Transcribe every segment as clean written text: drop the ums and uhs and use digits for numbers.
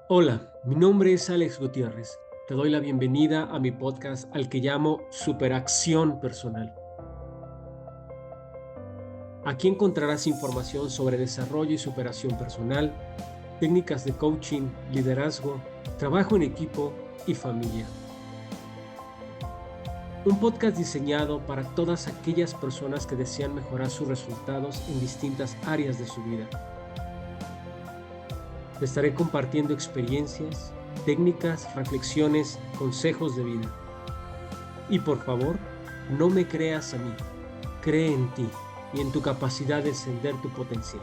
Hola, mi nombre es Alex Gutiérrez. Te doy la bienvenida a mi podcast al que llamo Superacción Personal. Aquí encontrarás información sobre desarrollo y superación personal, técnicas de coaching, liderazgo, trabajo en equipo y familia. Un podcast diseñado para todas aquellas personas que desean mejorar sus resultados en distintas áreas de su vida. Te estaré compartiendo experiencias, técnicas, reflexiones, consejos de vida. Y por favor, no me creas a mí, cree en ti y en tu capacidad de encender tu potencial.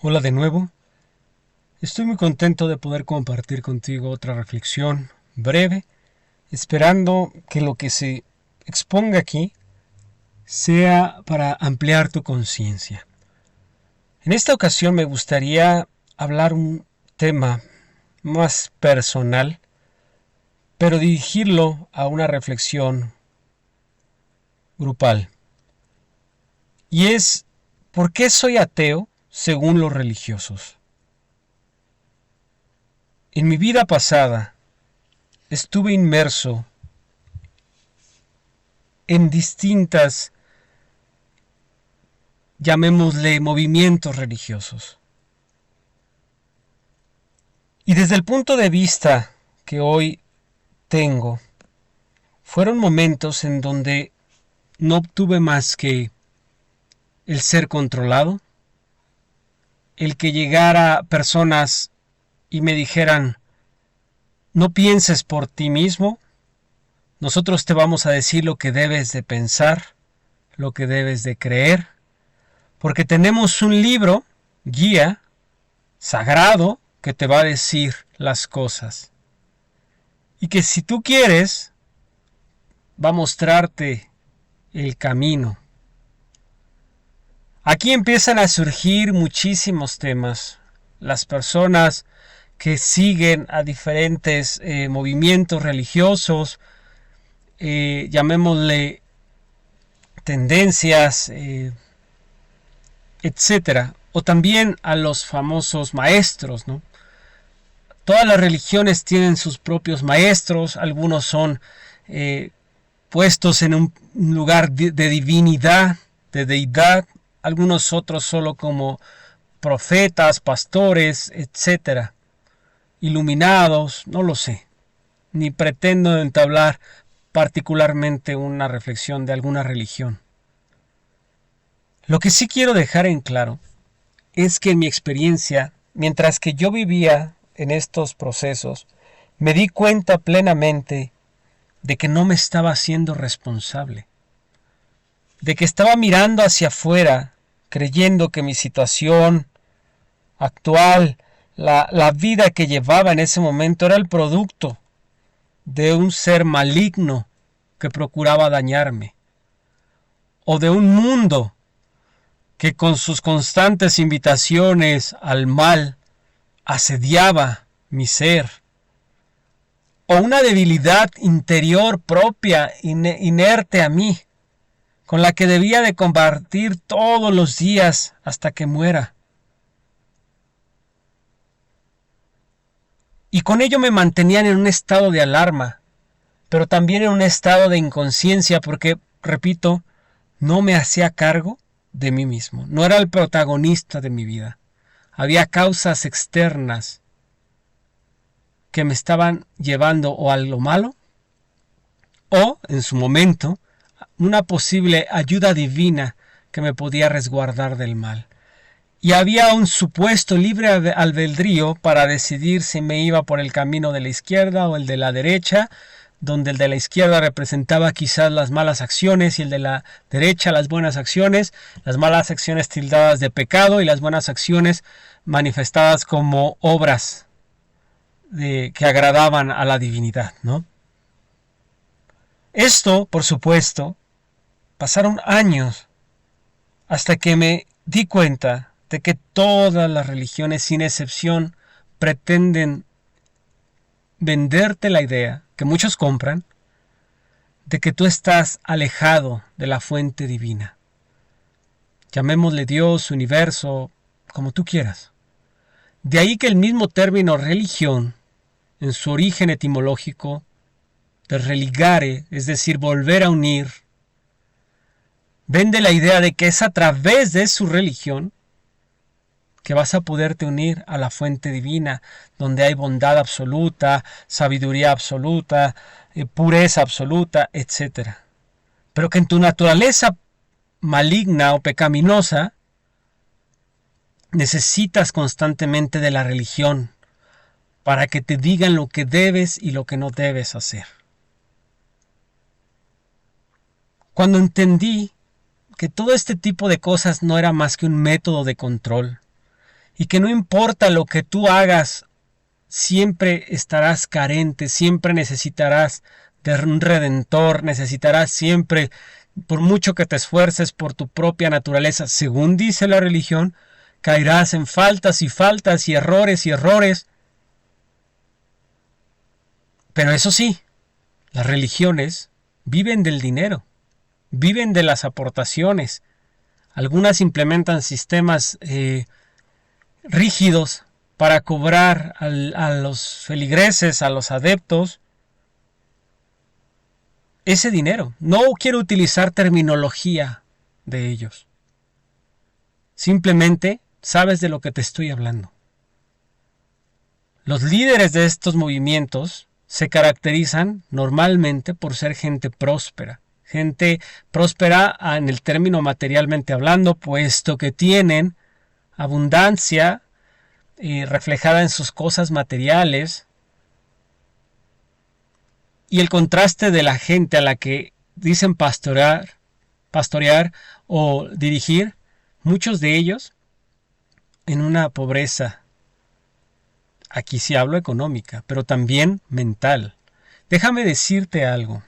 Hola de nuevo. Estoy muy contento de poder compartir contigo otra reflexión breve, esperando que lo que se exponga aquí sea para ampliar tu conciencia. En esta ocasión me gustaría hablar un tema más personal, pero dirigirlo a una reflexión grupal. Y es, ¿por qué soy ateo según los religiosos? En mi vida pasada estuve inmerso en distintas, llamémosle, movimientos religiosos. Y desde el punto de vista que hoy tengo, fueron momentos en donde no obtuve más que el ser controlado, el que llegara personas y me dijeran, no pienses por ti mismo, nosotros te vamos a decir lo que debes de pensar, lo que debes de creer, porque tenemos un libro, guía, sagrado, que te va a decir las cosas. Y que si tú quieres, va a mostrarte el camino. Aquí empiezan a surgir muchísimos temas. Las personas que siguen a diferentes movimientos religiosos, llamémosle tendencias, etcétera, o también a los famosos maestros, ¿no? Todas las religiones tienen sus propios maestros, algunos son puestos en un lugar de divinidad, de deidad, algunos otros solo como profetas, pastores, etcétera, iluminados, no lo sé, ni pretendo entablar particularmente una reflexión de alguna religión. Lo que sí quiero dejar en claro es que en mi experiencia, mientras que yo vivía en estos procesos, me di cuenta plenamente de que no me estaba haciendo responsable, de que estaba mirando hacia afuera, creyendo que mi situación actual, la vida que llevaba en ese momento era el producto de un ser maligno que procuraba dañarme, o de un mundo que con sus constantes invitaciones al mal asediaba mi ser, o una debilidad interior propia, inerte a mí, con la que debía de combatir todos los días hasta que muera. Y con ello me mantenían en un estado de alarma, pero también en un estado de inconsciencia porque, repito, no me hacía cargo de mí mismo, no era el protagonista de mi vida. Había causas externas que me estaban llevando o a lo malo o, en su momento, una posible ayuda divina que me podía resguardar del mal. Y había un supuesto libre albedrío para decidir si me iba por el camino de la izquierda o el de la derecha, donde el de la izquierda representaba quizás las malas acciones y el de la derecha las buenas acciones, las malas acciones tildadas de pecado y las buenas acciones manifestadas como obras que agradaban a la divinidad, ¿no? Esto, por supuesto, pasaron años hasta que me di cuenta de que todas las religiones, sin excepción, pretenden venderte la idea, que muchos compran, de que tú estás alejado de la fuente divina. Llamémosle Dios, universo, como tú quieras. De ahí que el mismo término religión, en su origen etimológico, de religare, es decir, volver a unir, vende la idea de que es a través de su religión que vas a poderte unir a la fuente divina, donde hay bondad absoluta, sabiduría absoluta, pureza absoluta, etc. Pero que en tu naturaleza maligna o pecaminosa necesitas constantemente de la religión para que te digan lo que debes y lo que no debes hacer. Cuando entendí que todo este tipo de cosas no era más que un método de control y que no importa lo que tú hagas, siempre estarás carente, siempre necesitarás de un redentor, necesitarás siempre, por mucho que te esfuerces por tu propia naturaleza, según dice la religión, caerás en faltas y errores y errores. Pero eso sí, las religiones viven del dinero, viven de las aportaciones. Algunas implementan sistemas rígidos para cobrar a los feligreses, a los adeptos, ese dinero. No quiero utilizar terminología de ellos. Simplemente sabes de lo que te estoy hablando. Los líderes de estos movimientos se caracterizan normalmente por ser gente próspera. Gente próspera en el término materialmente hablando, puesto que tienen abundancia reflejada en sus cosas materiales, y el contraste de la gente a la que dicen pastorear o dirigir, muchos de ellos en una pobreza, aquí sí hablo económica, pero también mental. Déjame decirte algo.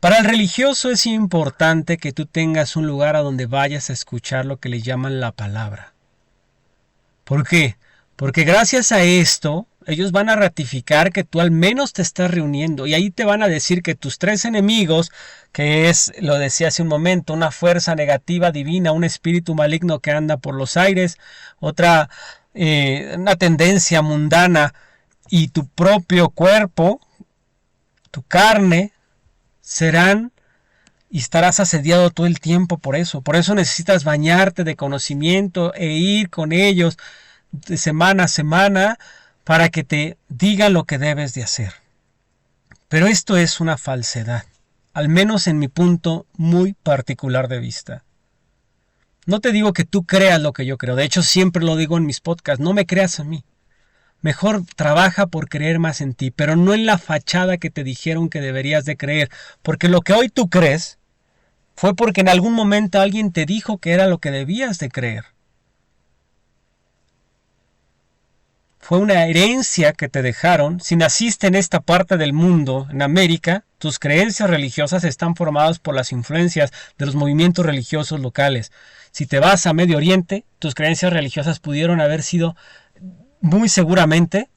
Para el religioso es importante que tú tengas un lugar a donde vayas a escuchar lo que le llaman la palabra. ¿Por qué? Porque gracias a esto, ellos van a ratificar que tú al menos te estás reuniendo, y ahí te van a decir que tus tres enemigos, que es, lo decía hace un momento, una fuerza negativa divina, un espíritu maligno que anda por los aires, una tendencia mundana, y tu propio cuerpo, tu carne, serán y estarás asediado todo el tiempo por eso. Por eso necesitas bañarte de conocimiento e ir con ellos de semana a semana para que te digan lo que debes de hacer. Pero esto es una falsedad, al menos en mi punto muy particular de vista. No te digo que tú creas lo que yo creo, de hecho siempre lo digo en mis podcasts, no me creas a mí. Mejor trabaja por creer más en ti, pero no en la fachada que te dijeron que deberías de creer, porque lo que hoy tú crees fue porque en algún momento alguien te dijo que era lo que debías de creer. Fue una herencia que te dejaron. Si naciste en esta parte del mundo, en América, tus creencias religiosas están formadas por las influencias de los movimientos religiosos locales. Si te vas a Medio Oriente, tus creencias religiosas pudieron haber sido muy seguramente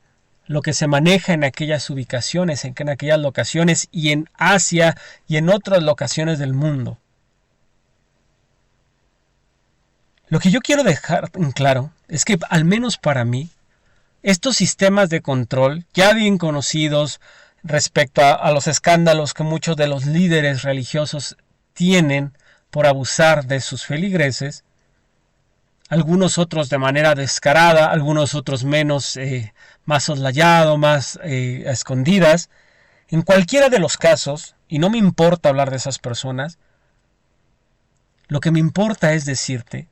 lo que se maneja en aquellas ubicaciones, en aquellas locaciones, y en Asia y en otras locaciones del mundo. Lo que yo quiero dejar en claro es que, al menos para mí, estos sistemas de control, ya bien conocidos respecto a los escándalos que muchos de los líderes religiosos tienen por abusar de sus feligreses, algunos otros de manera descarada, algunos otros menos, más soslayado, más a escondidas. En cualquiera de los casos, y no me importa hablar de esas personas, lo que me importa es decirte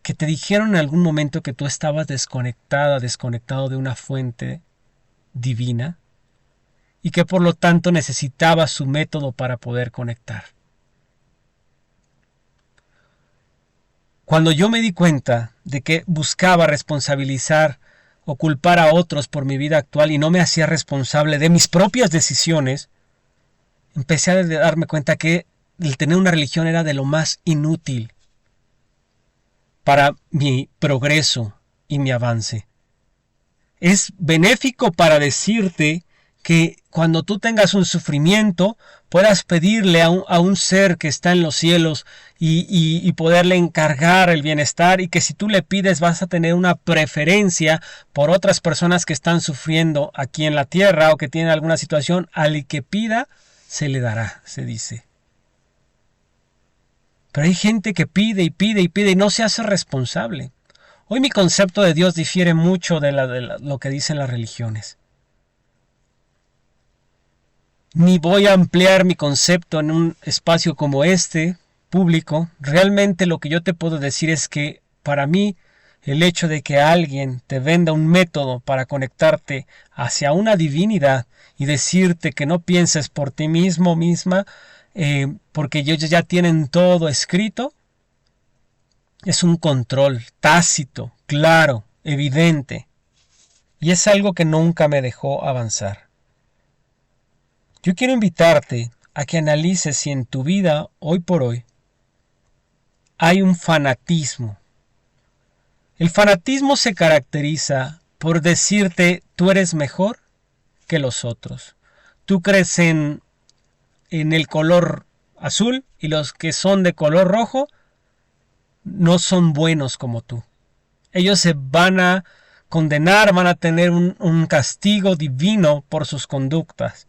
que te dijeron en algún momento que tú estabas desconectado de una fuente divina, y que por lo tanto necesitabas su método para poder conectar. Cuando yo me di cuenta de que buscaba responsabilizar o culpar a otros por mi vida actual y no me hacía responsable de mis propias decisiones, empecé a darme cuenta que el tener una religión era de lo más inútil para mi progreso y mi avance. Es benéfico para decirte que cuando tú tengas un sufrimiento puedas pedirle a un ser que está en los cielos y poderle encargar el bienestar, y que si tú le pides vas a tener una preferencia por otras personas que están sufriendo aquí en la tierra o que tienen alguna situación. Al que pida se le dará, se dice. Pero hay gente que pide y pide y pide y no se hace responsable. Hoy mi concepto de Dios difiere mucho de lo que dicen las religiones. Ni voy a ampliar mi concepto en un espacio como este, público. Realmente lo que yo te puedo decir es que para mí el hecho de que alguien te venda un método para conectarte hacia una divinidad y decirte que no pienses por ti mismo misma, porque ellos ya tienen todo escrito, es un control tácito, claro, evidente, y es algo que nunca me dejó avanzar. Yo quiero invitarte a que analices si en tu vida, hoy por hoy, hay un fanatismo. El fanatismo se caracteriza por decirte tú eres mejor que los otros. Tú crees en el color azul y los que son de color rojo no son buenos como tú. Ellos se van a condenar, van a tener un castigo divino por sus conductas.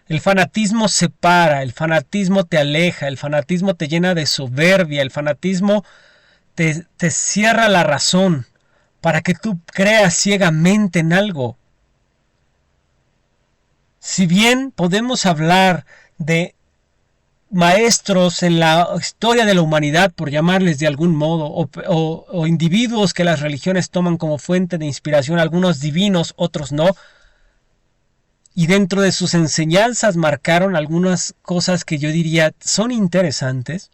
El fanatismo separa, el fanatismo te aleja, el fanatismo te llena de soberbia, el fanatismo te cierra la razón para que tú creas ciegamente en algo. Si bien podemos hablar de maestros en la historia de la humanidad, por llamarles de algún modo, o individuos que las religiones toman como fuente de inspiración, algunos divinos, otros no, y dentro de sus enseñanzas marcaron algunas cosas que yo diría son interesantes,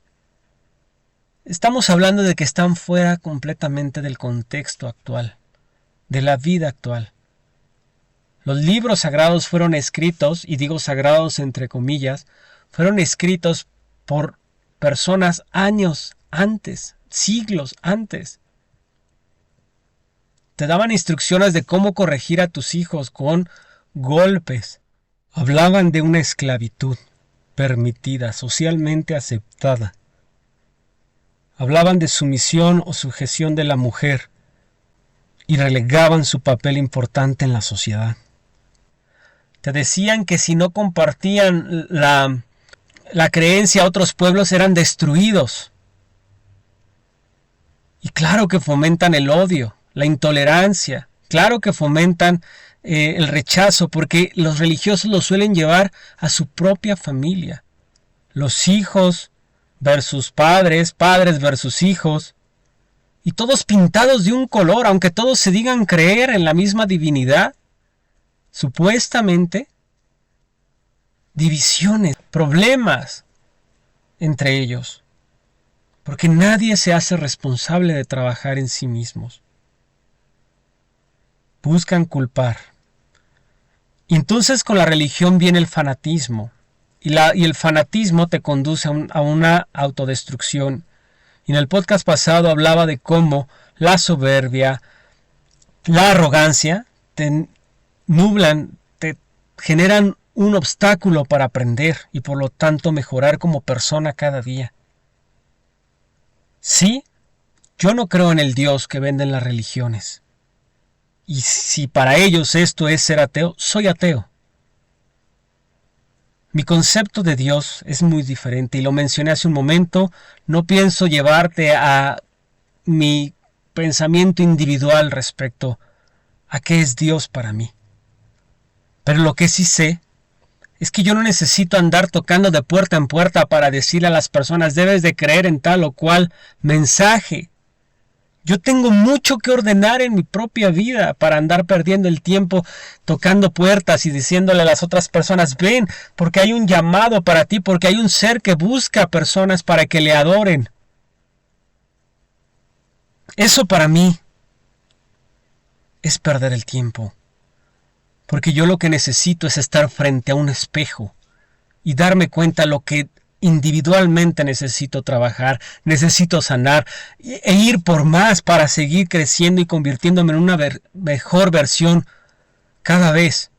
estamos hablando de que están fuera completamente del contexto actual, de la vida actual. Los libros sagrados fueron escritos, y digo sagrados entre comillas, fueron escritos por personas años antes, siglos antes. Te daban instrucciones de cómo corregir a tus hijos con golpes. Hablaban de una esclavitud permitida, socialmente aceptada. Hablaban de sumisión o sujeción de la mujer y relegaban su papel importante en la sociedad. Te decían que si no compartían la creencia a otros pueblos eran destruidos. Y claro que fomentan el odio, la intolerancia, claro que fomentan el rechazo, porque los religiosos lo suelen llevar a su propia familia. Los hijos versus padres, padres versus hijos, y todos pintados de un color, aunque todos se digan creer en la misma divinidad. Supuestamente, divisiones, problemas entre ellos, porque nadie se hace responsable de trabajar en sí mismos. Buscan culpar. Y entonces con la religión viene el fanatismo, y el fanatismo te conduce a una autodestrucción. Y en el podcast pasado hablaba de cómo la soberbia, la arrogancia te nublan, te generan un obstáculo para aprender y por lo tanto mejorar como persona cada día. Sí, yo no creo en el Dios que venden las religiones. Y si para ellos esto es ser ateo, soy ateo. Mi concepto de Dios es muy diferente y lo mencioné hace un momento. No pienso llevarte a mi pensamiento individual respecto a qué es Dios para mí. Pero lo que sí sé es que yo no necesito andar tocando de puerta en puerta para decirle a las personas debes de creer en tal o cual mensaje. Yo tengo mucho que ordenar en mi propia vida para andar perdiendo el tiempo tocando puertas y diciéndole a las otras personas ven, porque hay un llamado para ti, porque hay un ser que busca personas para que le adoren. Eso para mí es perder el tiempo. Porque yo lo que necesito es estar frente a un espejo y darme cuenta lo que individualmente necesito trabajar, necesito sanar e ir por más para seguir creciendo y convirtiéndome en una mejor versión cada vez.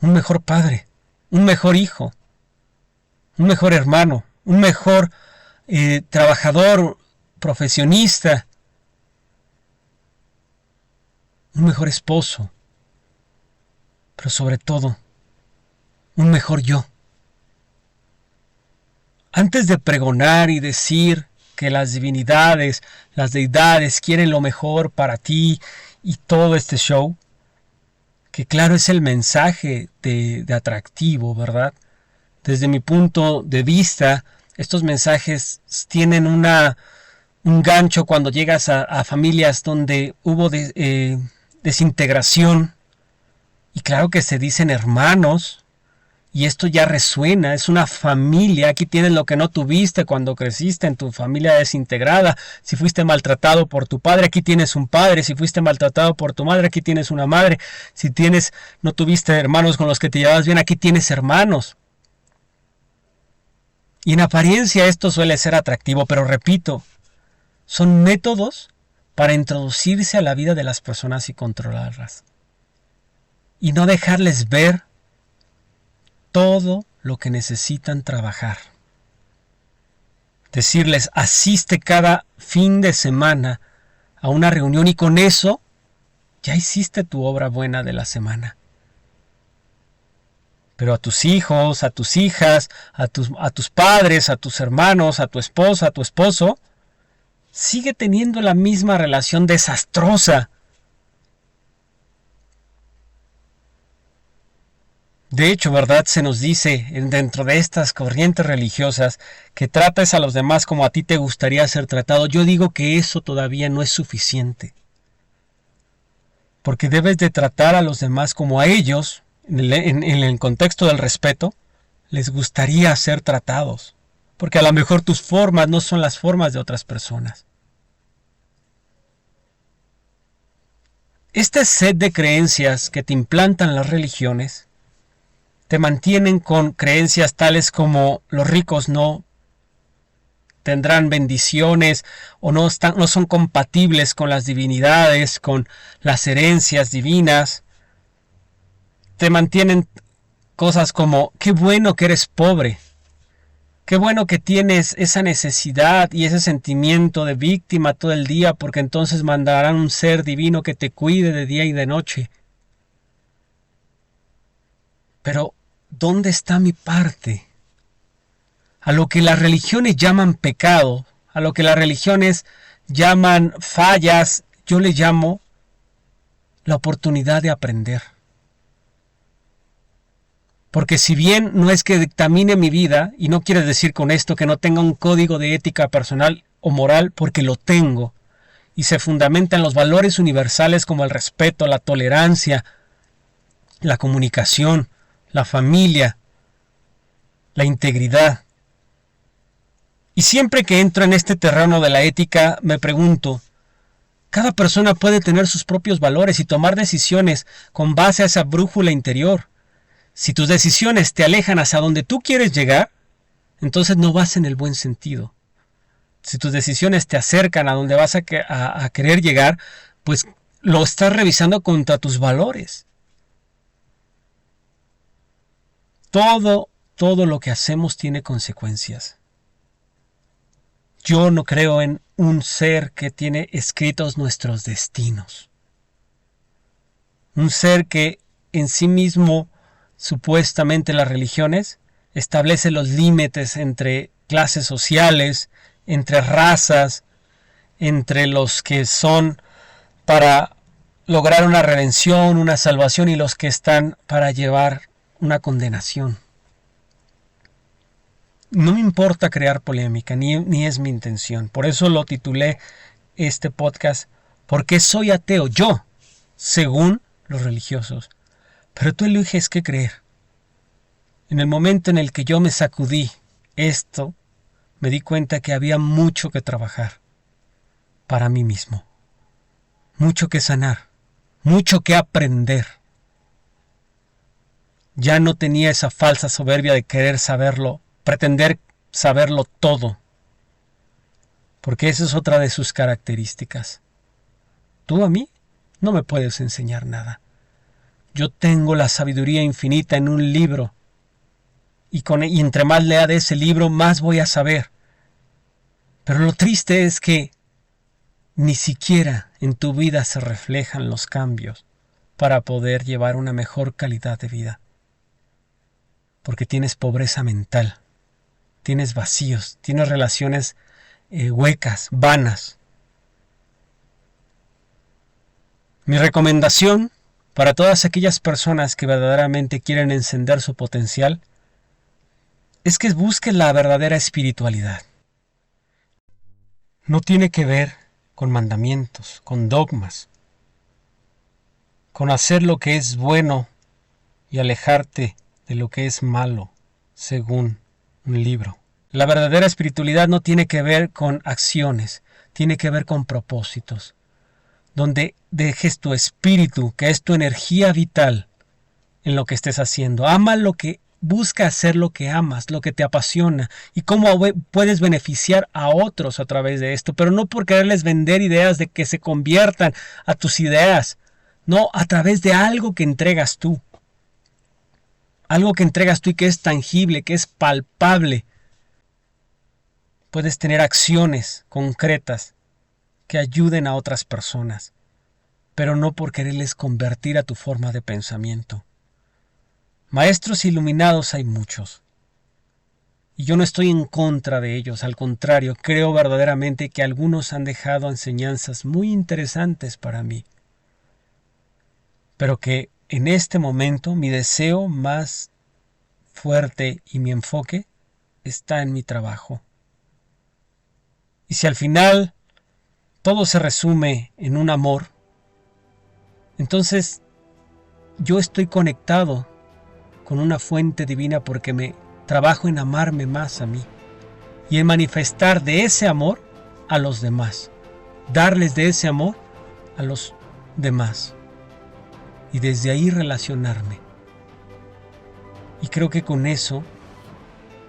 un mejor padre, un mejor hijo, un mejor hermano, un mejor trabajador, profesionista, un mejor esposo, pero sobre todo, un mejor yo. Antes de pregonar y decir que las divinidades, las deidades quieren lo mejor para ti y todo este show, que claro es el mensaje de atractivo, ¿verdad? Desde mi punto de vista, estos mensajes tienen un gancho cuando llegas a familias donde hubo desintegración, y claro que se dicen hermanos, y esto ya resuena, es una familia. Aquí tienes lo que no tuviste cuando creciste en tu familia desintegrada. Si fuiste maltratado por tu padre, aquí tienes un padre. Si fuiste maltratado por tu madre, aquí tienes una madre. Si no tuviste hermanos con los que te llevabas bien, aquí tienes hermanos. Y en apariencia esto suele ser atractivo, pero repito, son métodos para introducirse a la vida de las personas y controlarlas. Y no dejarles ver todo lo que necesitan trabajar. Decirles, asiste cada fin de semana a una reunión y con eso ya hiciste tu obra buena de la semana. Pero a tus hijos, a tus hijas, a tus padres, a tus hermanos, a tu esposa, a tu esposo, sigue teniendo la misma relación desastrosa. De hecho, ¿verdad? Se nos dice dentro de estas corrientes religiosas que trates a los demás como a ti te gustaría ser tratado. Yo digo que eso todavía no es suficiente. Porque debes de tratar a los demás como a ellos, en el contexto del respeto, les gustaría ser tratados. Porque a lo mejor tus formas no son las formas de otras personas. Este set de creencias que te implantan las religiones te mantienen con creencias tales como los ricos no tendrán bendiciones o no son compatibles con las divinidades, con las herencias divinas. Te mantienen cosas como qué bueno que eres pobre, qué bueno que tienes esa necesidad y ese sentimiento de víctima todo el día, porque entonces mandarán un ser divino que te cuide de día y de noche. Pero ¿dónde está mi parte? A lo que las religiones llaman pecado, a lo que las religiones llaman fallas, yo le llamo la oportunidad de aprender. Porque si bien no es que dictamine mi vida, y no quiere decir con esto que no tenga un código de ética personal o moral, porque lo tengo, y se fundamenta en los valores universales como el respeto, la tolerancia, la comunicación, la familia, la integridad. Y siempre que entro en este terreno de la ética, me pregunto, cada persona puede tener sus propios valores y tomar decisiones con base a esa brújula interior. Si tus decisiones te alejan hacia donde tú quieres llegar, entonces no vas en el buen sentido. Si tus decisiones te acercan a donde vas a querer llegar, pues lo estás revisando contra tus valores. Todo lo que hacemos tiene consecuencias. Yo no creo en un ser que tiene escritos nuestros destinos. Un ser que en sí mismo, supuestamente las religiones, establece los límites entre clases sociales, entre razas, entre los que son para lograr una redención, una salvación y los que están para llevar una condenación. No me importa crear polémica, ni es mi intención. Por eso lo titulé este podcast, ¿por qué soy ateo? Yo, según los religiosos. Pero tú eliges qué creer. En el momento en el que yo me sacudí esto, me di cuenta que había mucho que trabajar para mí mismo. Mucho que sanar, mucho que aprender. Ya no tenía esa falsa soberbia de querer saberlo, pretender saberlo todo. Porque esa es otra de sus características. Tú a mí no me puedes enseñar nada. Yo tengo la sabiduría infinita en un libro. Y entre más lea de ese libro, más voy a saber. Pero lo triste es que ni siquiera en tu vida se reflejan los cambios para poder llevar una mejor calidad de vida. Porque tienes pobreza mental, tienes vacíos, tienes relaciones huecas, vanas. Mi recomendación para todas aquellas personas que verdaderamente quieren encender su potencial es que busquen la verdadera espiritualidad. No tiene que ver con mandamientos, con dogmas, con hacer lo que es bueno y alejarte de lo que es malo, según un libro. La verdadera espiritualidad no tiene que ver con acciones, tiene que ver con propósitos, donde dejes tu espíritu, que es tu energía vital, en lo que estés haciendo. Busca hacer lo que amas, lo que te apasiona y cómo puedes beneficiar a otros a través de esto, pero no por quererles vender ideas de que se conviertan a tus ideas, no, a través de algo que entregas tú. Algo que entregas tú y que es tangible, que es palpable. Puedes tener acciones concretas que ayuden a otras personas, pero no por quererles convertir a tu forma de pensamiento. Maestros iluminados hay muchos, y yo no estoy en contra de ellos, al contrario, creo verdaderamente que algunos han dejado enseñanzas muy interesantes para mí, pero que en este momento mi deseo más fuerte y mi enfoque está en mi trabajo. Y si al final todo se resume en un amor, entonces yo estoy conectado con una fuente divina porque me trabajo en amarme más a mí y en manifestar de ese amor a los demás, darles de ese amor a los demás y desde ahí relacionarme. Y creo que con eso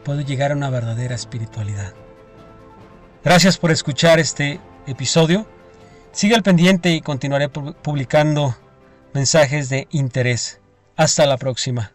puedo llegar a una verdadera espiritualidad. Gracias por escuchar este episodio. Sigue al pendiente y continuaré publicando mensajes de interés. Hasta la próxima.